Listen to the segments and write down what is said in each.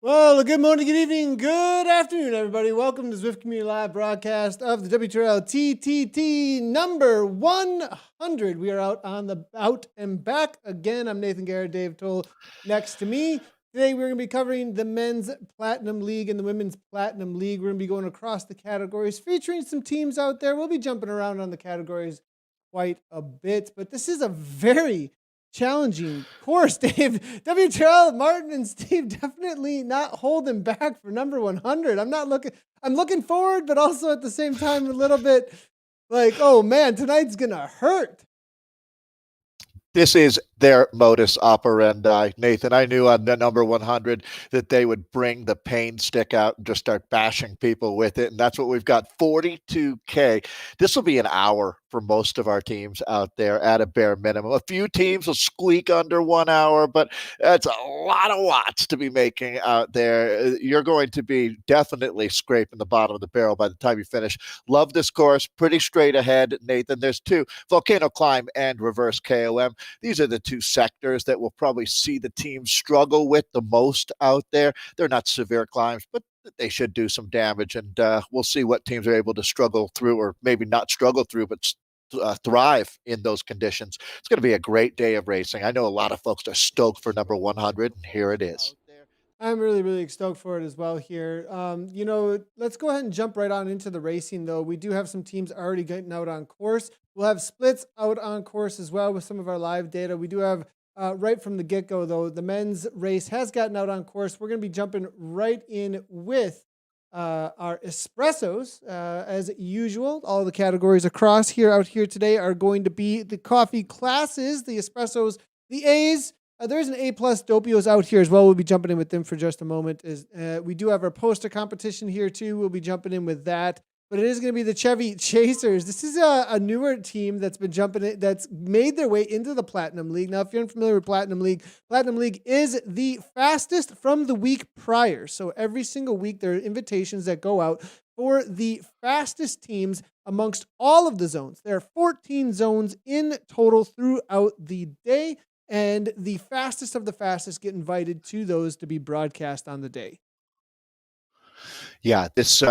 Well, good morning, good evening, good afternoon, everybody. Welcome to Zwift Community Live broadcast of the WTRL TTT number 100. We are out and back again. I'm Nathan Guerra, Dave Towle next to me. Today, we're going to be covering the Men's Platinum League and the Women's Platinum League. We're going to be going across the categories, featuring some teams out there. We'll be jumping around on the categories quite a bit, but this is a very challenging course, Dave. WTRL, Martin and Steve definitely not holding back for number 100. I'm looking forward, but also at the same time a little bit like, oh man, tonight's gonna hurt. This is their modus operandi, Nathan. I knew on the number 100 that they would bring the pain stick out and just start bashing people with it. And that's what we've got, 42K. This will be an hour for most of our teams out there at a bare minimum. A few teams will squeak under 1 hour, but that's a lot of watts to be making out there. You're going to be definitely scraping the bottom of the barrel by the time you finish. Love this course. Pretty straight ahead, Nathan. There's two, Volcano Climb and Reverse KOM. These are the two sectors that will probably see the teams struggle with the most out there. They're not severe climbs, but they should do some damage, and we'll see what teams are able to struggle through, or maybe not struggle through, but thrive in those conditions. It's going to be a great day of racing. I know a lot of folks are stoked for number 100, and here it is. I'm really, really stoked for it as well here. Let's go ahead and jump right on into the racing, though. We do have some teams already getting out on course. We'll have splits out on course as well with some of our live data. We do have, right from the get-go, though, the men's race has gotten out on course. We're going to be jumping right in with our espressos, as usual. All the categories across here, out here today, are going to be the coffee classes, the espressos, the A's. There's an A+ Dopios out here as well. We'll be jumping in with them for just a moment. We do have our poster competition here too. We'll be jumping in with that. But it is going to be the Chevy Chasers. This is a newer team that's been jumping in, that's made their way into the Platinum League. Now, if you're unfamiliar with Platinum League is the fastest from the week prior. So every single week there are invitations that go out for the fastest teams amongst all of the zones. There are 14 zones in total throughout the day, and the fastest of the fastest get invited to those to be broadcast on the day. Yeah, this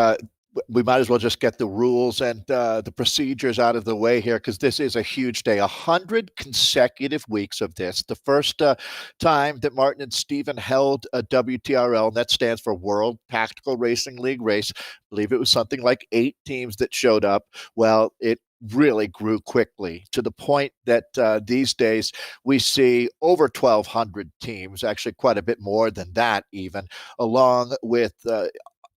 we might as well just get the rules and the procedures out of the way here, because this is a huge day. 100 consecutive weeks of this. The first time that Martin and Stephen held a WTRL, and that stands for World Tactical Racing League race. I believe it was something like 8 teams that showed up. Well, it really grew quickly to the point that these days we see over 1,200 teams, actually quite a bit more than that even, along with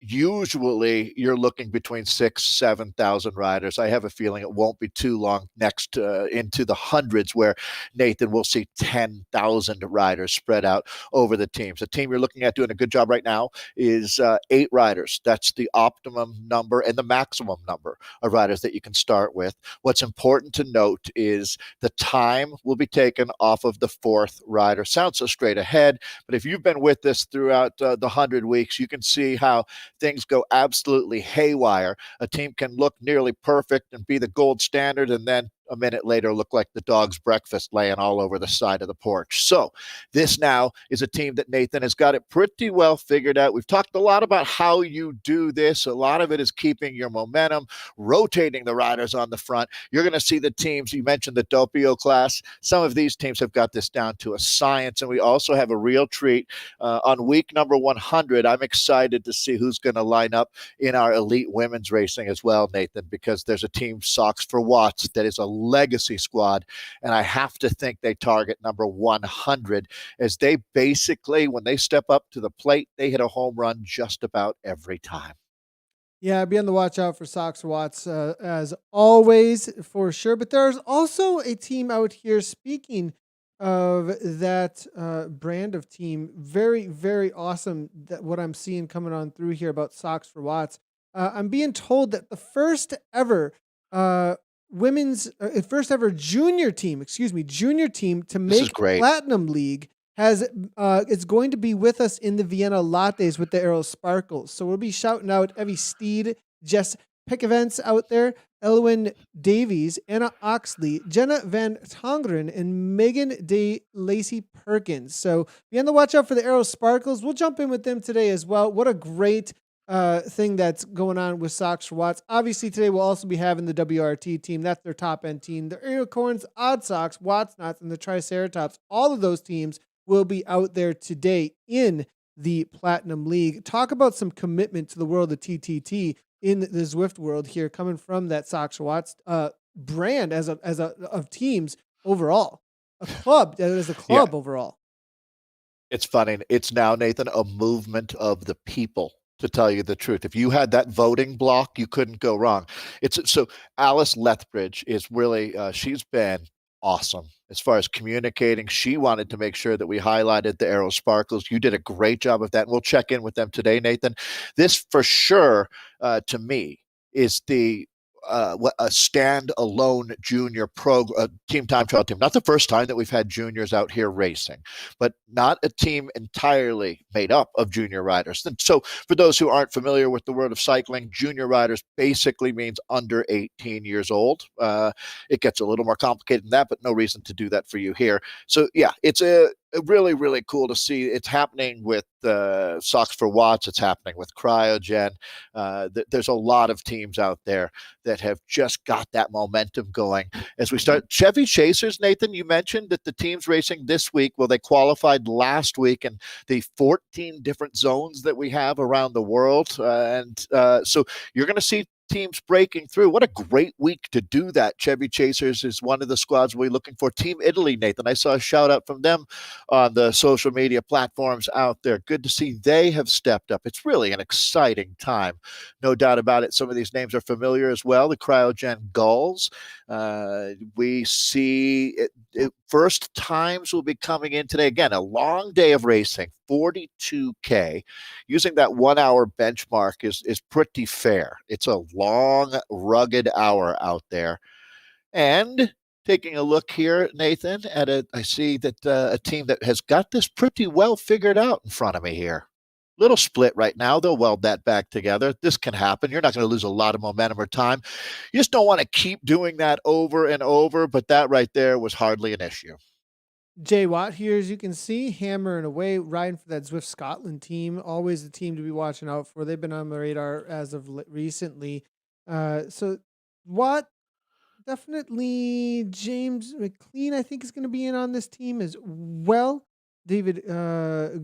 usually you're looking between 7,000 riders. I have a feeling it won't be too long next into the hundreds where, Nathan, will see 10,000 riders spread out over the teams. The team you're looking at doing a good job right now is 8 riders. That's the optimum number and the maximum number of riders that you can start with. What's important to note is the time will be taken off of the 4th rider. Sounds so straight ahead, but if you've been with us throughout the 100 weeks, you can see how things go absolutely haywire. A team can look nearly perfect and be the gold standard, and then a minute later look like the dog's breakfast laying all over the side of the porch. So this now is a team that Nathan has got it pretty well figured out. We've talked a lot about how you do this. A lot of it is keeping your momentum, rotating the riders on the front. You're going to see the teams, you mentioned the Doppio class. Some of these teams have got this down to a science, and we also have a real treat on week number 100. I'm excited to see who's going to line up in our elite women's racing as well, Nathan, because there's a team, Socks for Watts, that is a legacy squad, and I have to think they target number 100, as they basically, when they step up to the plate, they hit a home run just about every time. Yeah, be on the watch out for Sox Watts as always, for sure. But there's also a team out here, speaking of that brand of team, very, very awesome, that what I'm seeing coming on through here about Sox for Watts. I'm being told that the first ever first ever junior team, junior team to This is make great. Platinum League has it's going to be with us in the Vienna Lattes with the Aero Sparkles. So we'll be shouting out Evie Steed, Jess Pickevents out there, Elwyn Davies, Anna Oxley, Jenna Van Tongeren, and Megan De Lacey Perkins. So be on the watch out for the Aero Sparkles. We'll jump in with them today as well. What a great thing that's going on with Sox for Watts. Obviously, today we'll also be having the WRT team. That's their top end team. The Aerocorns, Odd Sox, Watts Knots, and the Triceratops. All of those teams will be out there today in the Platinum League. Talk about some commitment to the world of TTT in the Zwift world here, coming from that Sox for Watts brand of teams overall. A club overall. It's funny. It's now, Nathan, a movement of the people, to tell you the truth. If you had that voting block, you couldn't go wrong. It's so Alice Lethbridge is really, she's been awesome as far as communicating. She wanted to make sure that we highlighted the Aero Sparkles. You did a great job of that. And we'll check in with them today, Nathan. This for sure, to me, is a standalone junior team time trial team. Not the first time that we've had juniors out here racing, but not a team entirely made up of junior riders. And so for those who aren't familiar with the world of cycling, junior riders basically means under 18 years old. It gets a little more complicated than that, but no reason to do that for you here. So yeah, it's a really, really cool to see. It's happening with Socks for Watts. It's happening with Cryogen. There's a lot of teams out there that have just got that momentum going. As we start, Chevy Chasers, Nathan, you mentioned that the teams racing this week, well, they qualified last week in the 14 different zones that we have around the world. So you're going to see teams breaking through. What a great week to do that. Chevy Chasers is one of the squads we're looking for. Team Italy, Nathan, I saw a shout out from them on the social media platforms out there. Good to see they have stepped up. It's really an exciting time. No doubt about it. Some of these names are familiar as well. The Cryogen Gulls. We see first times will be coming in today. Again, a long day of racing, 42K. Using that 1 hour benchmark is pretty fair. It's a long, rugged hour out there. And taking a look here, Nathan, I see that a team that has got this pretty well figured out in front of me here. little split right now. They'll weld that back together. This can happen. You're not going to lose a lot of momentum or time. You just don't want to keep doing that over and over. But that right there was hardly an issue. Jay Watt here, as you can see, hammering away, riding for that Zwift Scotland team. Always a team to be watching out for. They've been on the radar as of recently. So Watt, definitely James McLean, I think, is going to be in on this team as well. David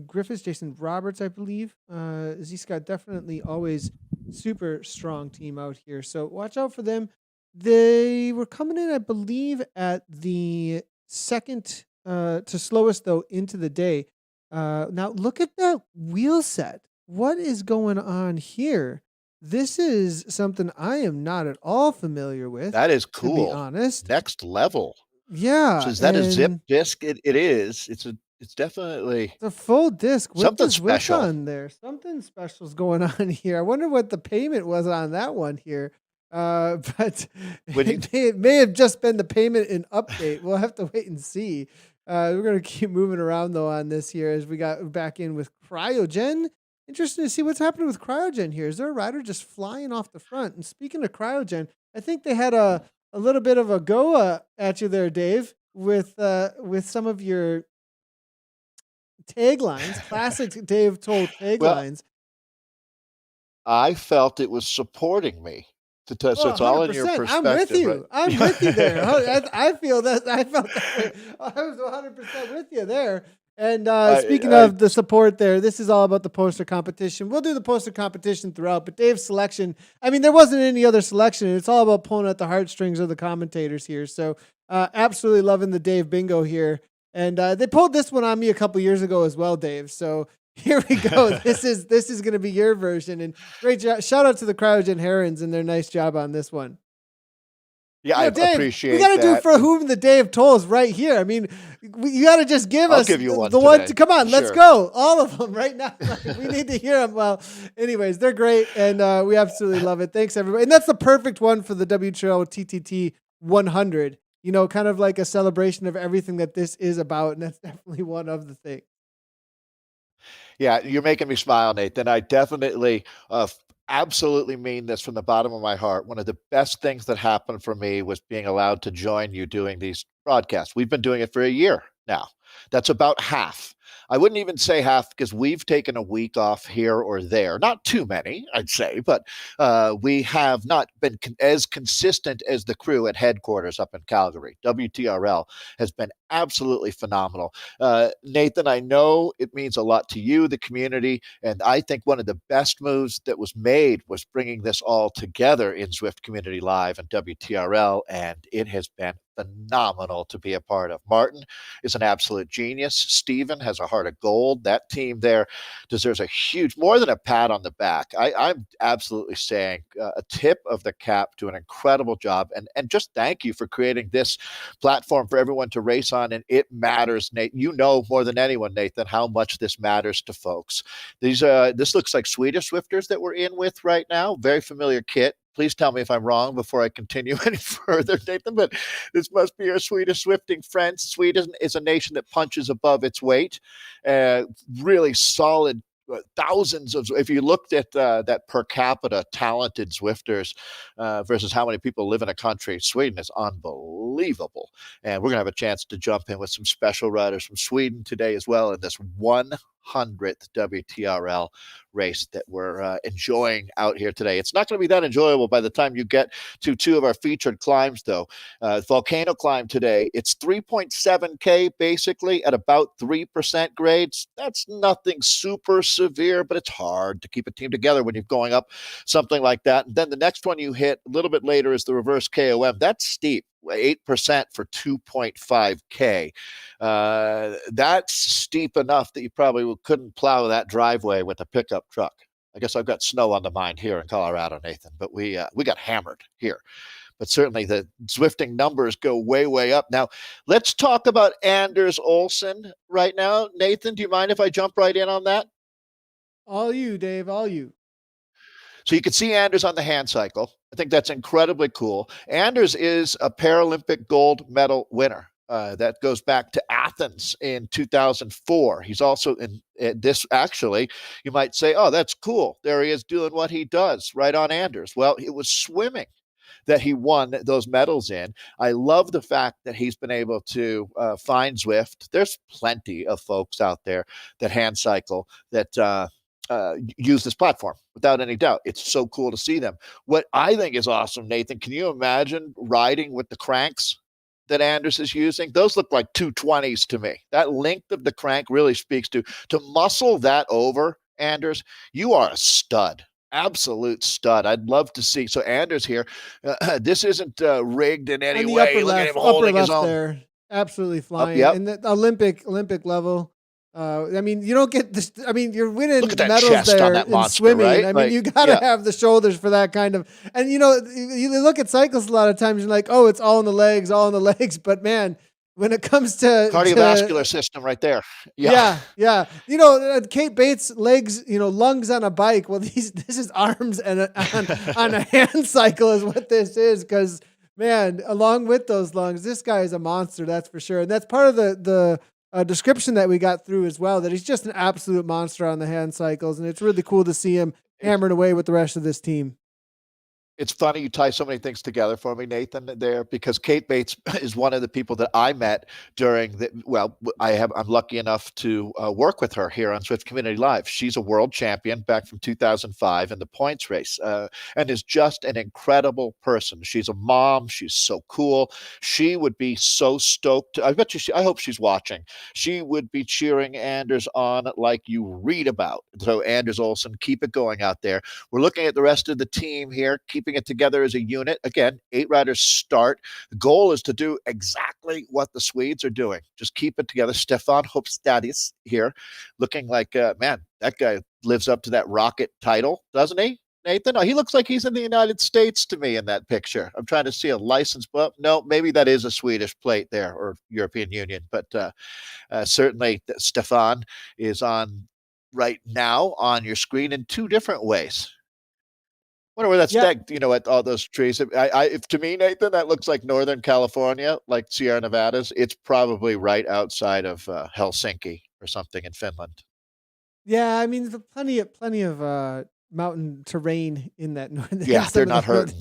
Griffiths, Jason Roberts, I believe. He's got definitely always super strong team out here. So watch out for them. They were coming in, I believe, at the second to slowest, though, into the day. Now, look at that wheel set. What is going on here? This is something I am not at all familiar with, That is to be cool. honest. Next level. Yeah, So is that a zip and disc? It is. It's definitely the full disc with something the Zwift special. on there. Something special's going on here. I wonder what the payment was on that one here. But it may have just been the payment and update. We'll have to wait and see. We're gonna keep moving around though on this here as we got back in with Cryogen. Interesting to see what's happening with Cryogen here. Is there a rider just flying off the front? And speaking of Cryogen, I think they had a little bit of a go at you there, Dave, with some of your taglines, classic Dave Towle Well, taglines. I felt it was supporting me. So it's all in your 100%. I'm perspective. with you. Right? I'm with you there. I feel that. I felt that way. I was 100% with you there. And speaking of the support there, this is all about the poster competition. We'll do the poster competition throughout, but Dave's selection, I mean, there wasn't any other selection. It's all about pulling at the heartstrings of the commentators here. So absolutely loving the Dave bingo here. And they pulled this one on me a couple years ago as well, Dave. So here we go. This is going to be your version. And great job. Shout out to the Cryogen Herons and their nice job on this one. Yeah, I Dave, appreciate we got to that. do for whom the Dave Tolls right here. I mean, you got to just give I'll us give you one the today. one. Come on, Sure. let's go. All of them right now. We need to hear them. Well, anyways, they're great, and we absolutely love it. Thanks, everybody. And that's the perfect one for the WTRL TTT 100. You know, kind of like a celebration of everything that this is about, and that's definitely one of the things. Yeah, you're making me smile, Nathan. I definitely absolutely mean this from the bottom of my heart. One of the best things that happened for me was being allowed to join you doing these broadcasts. We've been doing it for a year now. That's about half. I wouldn't even say half because we've taken a week off here or there. Not too many, I'd say, but we have not been as consistent as the crew at headquarters up in Calgary. WTRL has been absolutely phenomenal. Nathan, I know it means a lot to you, the community, and I think one of the best moves that was made was bringing this all together in Zwift Community Live and WTRL, and it has been phenomenal to be a part of. Martin is an absolute genius. Steven has a heart of gold. That team there deserves a huge, more than a pat on the back. I'm absolutely saying a tip of the cap to an incredible job. And just thank you for creating this platform for everyone to race on. And it matters, Nate. You know more than anyone, Nathan, how much this matters to folks. This looks like Swedish Zwifters that we're in with right now. Very familiar kit. Please tell me if I'm wrong before I continue any further, Nathan, but this must be our Swedish Zwifting friends. Sweden is a nation that punches above its weight. Really solid thousands of, if you looked at that per capita talented Zwifters versus how many people live in a country, Sweden is unbelievable. And we're going to have a chance to jump in with some special riders from Sweden today as well in this 100th WTRL race that we're enjoying out here today. It's not going to be that enjoyable by the time you get to two of our featured climbs, though. Volcano climb today, it's 3.7K basically at about 3% grades. That's nothing super severe, but it's hard to keep a team together when you're going up something like that. And then the next one you hit a little bit later is the reverse KOM. That's steep. 8% for 2.5K. That's steep enough that you probably couldn't plow that driveway with a pickup truck. I guess I've got snow on the mind here in Colorado, Nathan, but we got hammered here. But certainly the Zwifting numbers go way, way up. Now, let's talk about Anders Olsen right now. Nathan, do you mind if I jump right in on that? All you, Dave, all you. So you can see Anders on the hand cycle. I think that's incredibly cool. Anders is a Paralympic gold medal winner. That goes back to Athens in 2004. He's also in this, actually, you might say, oh, that's cool. There he is doing what he does right on Anders. Well, it was swimming that he won those medals in. I love the fact that he's been able to find Zwift. There's plenty of folks out there that hand cycle that use this platform without any doubt. It's so cool to see them. What I think is awesome, Nathan, can you imagine riding with the cranks that Anders is using? Those look like 220s to me. That length of the crank really speaks to muscle that over, Anders. You are a stud. Absolute stud. I'd love to see. So Anders here, this isn't rigged in any On the way. Look at him upper holding his left own. there, absolutely Up, flying. yep. And the Olympic level. I mean, you don't get this. I mean, you're winning Look at that medals chest on there that in monster, swimming. right? I mean, Like, you got to yeah. have the shoulders for that kind of. And you look at cyclists a lot of times. You're like, oh, it's all in the legs, all in the legs. But man, when it comes to Cardiovascular system right there. yeah. Kate Bates' legs, lungs on a bike. Well, this is arms and on a hand cycle is what this is. Because man, along with those lungs, this guy is a monster. That's for sure. And that's part of the description that we got through as well. That he's just an absolute monster on the hand cycles, and it's really cool to see him hammering away with the rest of this team. It's funny you tie so many things together for me, Nathan, there, because Kate Bates is one of the people that I met during I'm lucky enough to work with her here on Zwift Community Live. She's a world champion back from 2005 in the points race, and is just an incredible person. She's a mom. She's so cool. She would be so stoked. I bet you, I hope she's watching. She would be cheering Anders on like you read about. So Anders Olsen, keep it going out there. We're looking at the rest of the team here, keeping it together as a unit. Again, 8 riders start. The goal is to do exactly what the Swedes are doing. Just keep it together. Stefan Hopstadis here, looking like, man, that guy lives up to that rocket title, doesn't he, Nathan? Oh, he looks like he's in the United States to me in that picture. I'm trying to see a license, but no, maybe that is a Swedish plate there, or European Union. But certainly Stefan is on right now on your screen in 2 different ways. Wonder where that's Yeah. stacked, at all those trees. If to me, Nathan, that looks like Northern California, like Sierra Nevadas. It's probably right outside of Helsinki or something in Finland. Yeah, I mean, there's plenty of mountain terrain in that northern. Yeah, they're not hurting.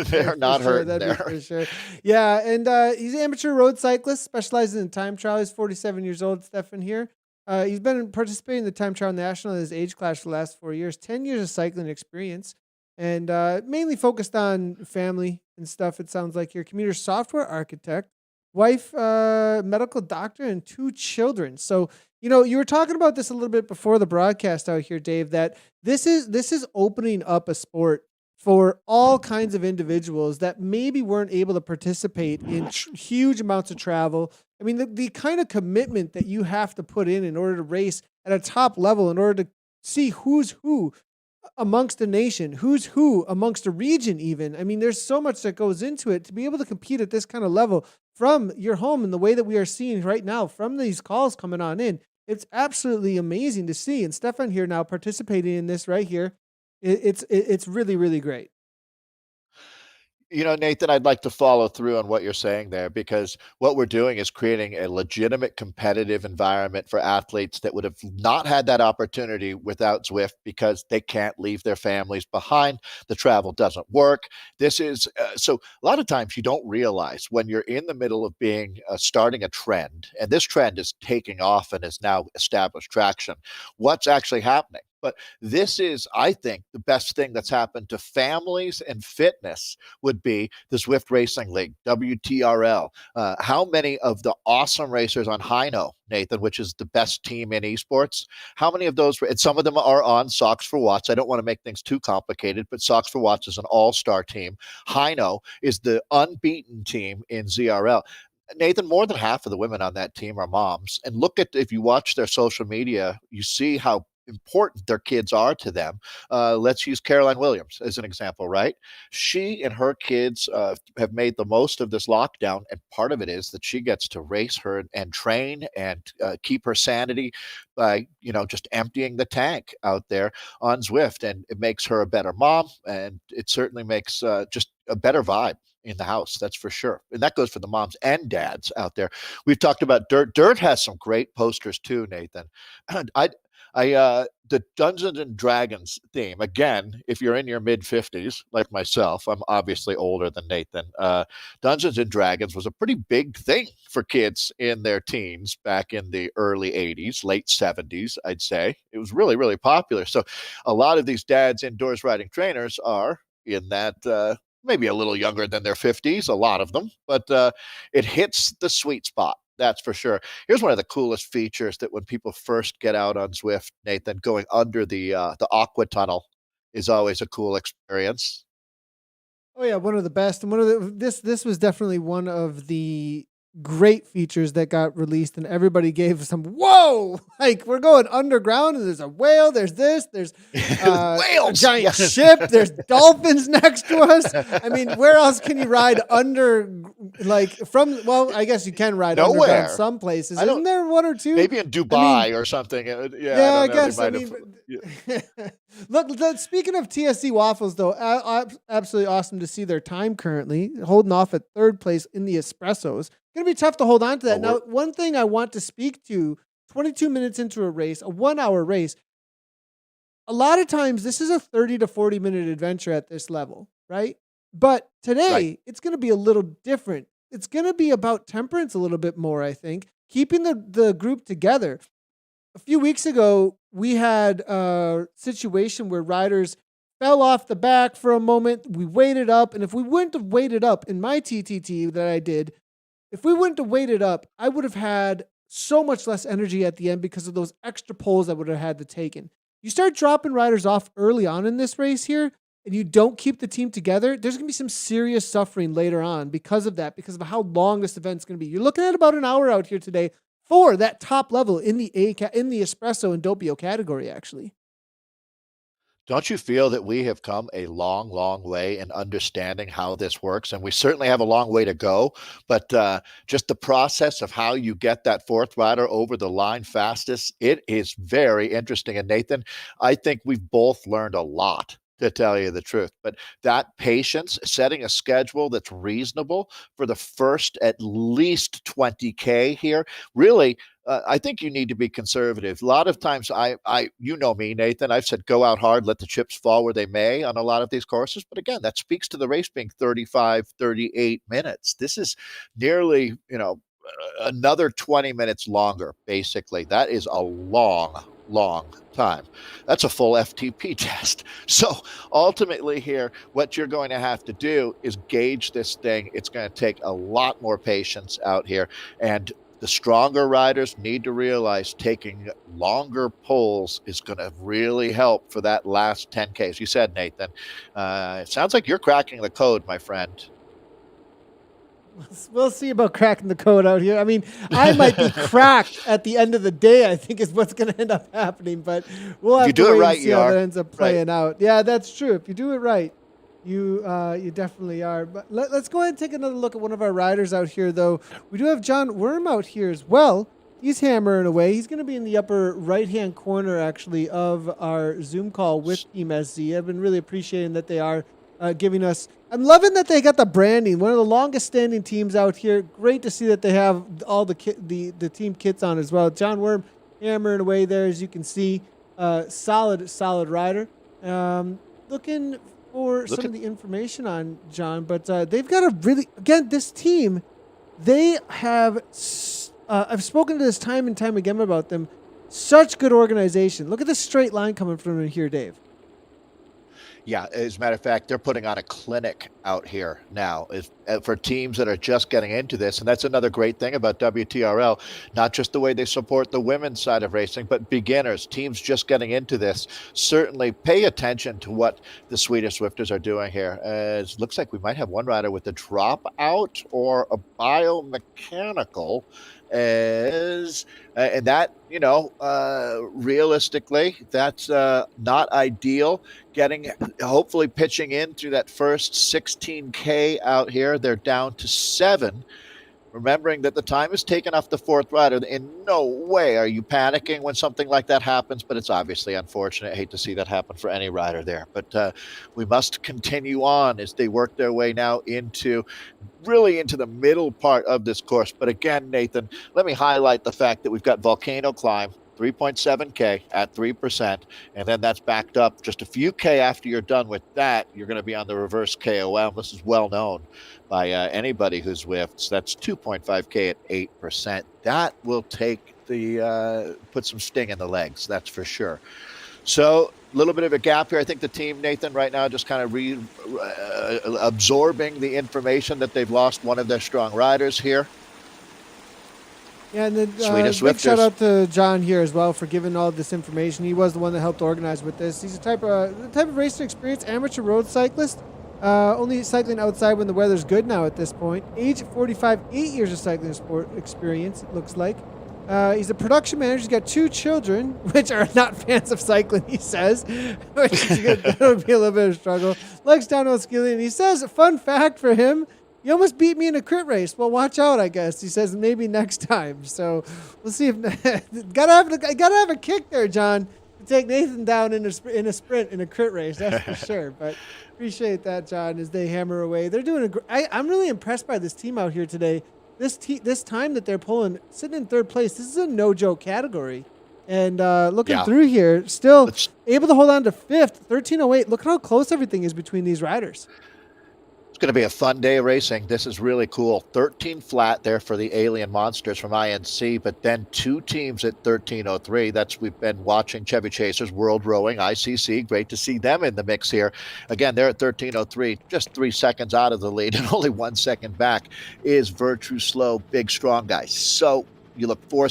They're not hurting there. For sure. Yeah, and he's an amateur road cyclist, specializes in time trial. He's 47 years old, Stefan here. He's been participating in the time trial national in his age class for the last 4 years, 10 years of cycling experience, and mainly focused on family and stuff. It sounds like your commuter software architect, wife, medical doctor, and 2 children. So, you were talking about this a little bit before the broadcast out here, Dave, that this is opening up a sport for all kinds of individuals that maybe weren't able to participate in huge amounts of travel. I mean, the kind of commitment that you have to put in order to race at a top level, in order to see who's who amongst a nation, who's who amongst a region even. I mean, there's so much that goes into it to be able to compete at this kind of level from your home in the way that we are seeing right now from these calls coming on in. It's absolutely amazing to see. And Stefan here now participating in this right here. It's really, really great. Nathan, I'd like to follow through on what you're saying there, because what we're doing is creating a legitimate competitive environment for athletes that would have not had that opportunity without Zwift, because they can't leave their families behind. The travel doesn't work. This is so a lot of times you don't realize when you're in the middle of being starting a trend, and this trend is taking off and has now established traction, what's actually happening. But this is, I think, the best thing that's happened to families and fitness would be the Zwift Racing League, WTRL. How many of the awesome racers on Hino, Nathan, which is the best team in esports, how many of those, and some of them are on Socks for Watts. I don't want to make things too complicated, but Socks for Watts is an all-star team. Hino is the unbeaten team in ZRL. Nathan, more than half of the women on that team are moms. And look at, if you watch their social media, you see how important their kids are to them. Let's use Caroline Williams as an example, right? She and her kids have made the most of this lockdown, and part of it is that she gets to race her and train and keep her sanity by just emptying the tank out there on Zwift, and it makes her a better mom, and it certainly makes just a better vibe in the house. That's for sure. And that goes for the moms and dads out there. We've talked about Dirt. Dirt has some great posters too, Nathan. The Dungeons and Dragons theme, again, if you're in your mid 50s, like myself, I'm obviously older than Nathan. Dungeons and Dragons was a pretty big thing for kids in their teens back in the early 80s, late 70s, I'd say. It was really, really popular. So a lot of these dads, indoors riding trainers, are in that maybe a little younger than their 50s, a lot of them, but it hits the sweet spot. That's for sure. Here's one of the coolest features that when people first get out on Zwift, Nathan, going under the aqua tunnel is always a cool experience. Oh yeah, one of the best, and one of the this was definitely one of the great features that got released, and everybody gave some whoa, like we're going underground, and there's a whale, there's this, there's a Whales, giant yes. ship, there's dolphins next to us. I mean, where else can you ride under? Like from well, I guess you can ride Nowhere. underground some places. I don't- Isn't there one or two? Maybe in Dubai or something. Yeah, I don't know. They guess. I might mean, have- look. Speaking of TSC waffles, though, absolutely awesome to see their time currently holding off at third place in the espressos. Gonna be tough to hold on to that. Oh, Now, one thing I want to speak to: 22 minutes into a race, a 1 hour race. A lot of times, this is a 30 to 40 minute adventure at this level, right? But today, Right. it's going to be a little different. It's going to be about temperance a little bit more, I think, keeping the group together. A few weeks ago, we had a situation where riders fell off the back for a moment. We waited up, and if we wouldn't have waited up in my TTT that I did, if we wouldn't have waited up, I would have had so much less energy at the end because of those extra poles I would have had to take in. You start dropping riders off early on in this race here, and you don't keep the team together, there's going to be some serious suffering later on because of that, because of how long this event's going to be. You're looking at about an hour out here today for that top level in the espresso and doppio category, actually. Don't you feel that we have come a long, long way in understanding how this works? And we certainly have a long way to go, but just the process of how you get that fourth rider over the line fastest, it is very interesting. And Nathan, I think we've both learned a lot, to tell you the truth. But that patience, setting a schedule that's reasonable for the first at least 20K here, really, I think you need to be conservative. A lot of times, you know me, Nathan. I've said go out hard, let the chips fall where they may on a lot of these courses. But again, that speaks to the race being 35, 38 minutes. This is nearly, another 20 minutes longer, basically. That is a long, long time. That's a full FTP test. So ultimately here, what you're going to have to do is gauge this thing. It's going to take a lot more patience out here. And the stronger riders need to realize taking longer pulls is going to really help for that last 10K. As you said, Nathan, it sounds like you're cracking the code, my friend. We'll see about cracking the code out here. I mean, I might be cracked at the end of the day, I think is what's going to end up happening, but we'll have to wait and see how that ends up playing out. Yeah, that's true. If you do it right, you definitely are. But let's go ahead and take another look at one of our riders out here, though. We do have John Worm out here as well. He's hammering away. He's going to be in the upper right-hand corner, actually, of our Zoom call with Team SZ. I've been really appreciating that they are giving us. I'm loving that they got the branding. One of the longest-standing teams out here. Great to see that they have all the team kits on as well. John Worm hammering away there, as you can see. Solid rider. Looking for some of the information on John, but they've got a really, again, this team, they have, I've spoken to this time and time again about them, such good organization. Look at the straight line coming from here, Dave. Yeah, as a matter of fact, they're putting on a clinic out here now for teams that are just getting into this. And that's another great thing about WTRL, not just the way they support the women's side of racing, but beginners, teams just getting into this. Certainly pay attention to what the Swedish Zwifters are doing here. It looks like we might have one rider with a dropout or a biomechanical. And that, realistically, that's not ideal. Hopefully pitching in through that first 16K out here. They're down to 7. remembering that the time is taken off the fourth rider. In no way are you panicking when something like that happens, but it's obviously unfortunate. I hate to see that happen for any rider there, but we must continue on as they work their way now into the middle part of this course. But again, Nathan, let me highlight the fact that we've got Volcano Climb, 3.7K at 3%. And then that's backed up just a few K after you're done with that. You're going to be on the reverse KOM. This is well known by anybody who Zwifts. That's 2.5K at 8%. That will take put some sting in the legs. That's for sure. So a little bit of a gap here. I think the team, Nathan, right now just kind of absorbing the information that they've lost one of their strong riders here. Yeah, and then Swedish big Zwifters. shout out to John here as well for giving all this information. He was the one that helped organize with this. He's the type of racing experience, amateur road cyclist, only cycling outside when the weather's good now at this point. Age 45, 8 years of cycling sport experience, it looks like. He's a production manager. He's got 2 children, which are not fans of cycling, he says, which is good. That would be a little bit of a struggle. Likes downhill skiing. And he says, a fun fact for him, you almost beat me in a crit race. Well, watch out, I guess. He says maybe next time. So we'll see if gotta have a kick there, John, to take Nathan down in a sprint in a crit race. That's for sure. But appreciate that, John, as they hammer away. They're doing I'm really impressed by this team out here today. This time that they're pulling, sitting in third place. This is a no joke category. And looking through here, still able to hold on to fifth, 13:08. Look at how close everything is between these riders. It's going to be a fun day of racing. This is really cool. 13 flat there for the Alien Monsters from INC, but then 2 teams at 13:03. We've been watching Chevy Chasers, World Rowing, ICC. Great to see them in the mix here. Again, they're at 13:03, just 3 seconds out of the lead, and only 1 second back is Virtue Slow, big strong guy. So you look 4